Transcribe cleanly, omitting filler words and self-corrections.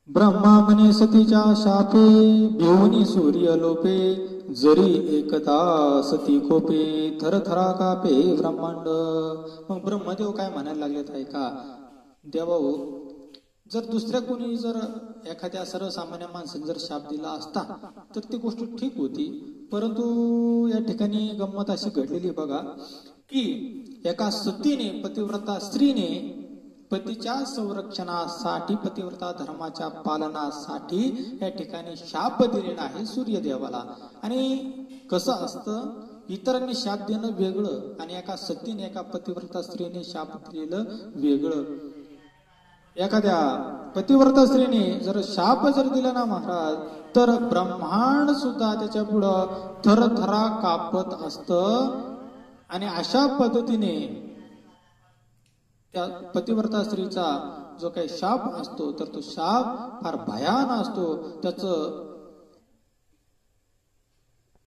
ब्रह्मा म्हणे सतीच्या शापे भिवनी सूर्य लोपे जरी एकदा सती कोपे थरथरा कापे ब्रह्मांड. मग ब्रह्मदेव काय म्हणायला लागलेत आहे का, देवा हो, जर दुसऱ्या कोणी जर एखाद्या सर्वसामान्य माणसाने जर शाप दिला असता तर ती गोष्ट ठीक होती, परंतु या ठिकाणी गंमत अशी घडलेली बघा की एका सतीने पतिव्रता स्त्रीने पतीच्या संरक्षणासाठी पतिव्रता धर्माच्या पालनासाठी या ठिकाणी शाप दिलेला आहे सूर्यदेवाला. आणि कसं असतं, इतरांनी शाप देणं वेगळं आणि एका सतीने एका पतिव्रता स्त्रीने शाप दिलेलं वेगळं. एखाद्या पतिव्रता स्त्रीने जर शाप जर दिला ना महाराज, तर ब्रह्मांड सुद्धा त्याच्या पुढं थरथरा कापत असतं. आणि अशा पद्धतीने त्या पतिव्रता स्त्रीचा जो काही शाप असतो तर तो शाप फार भयान असतो. त्याचं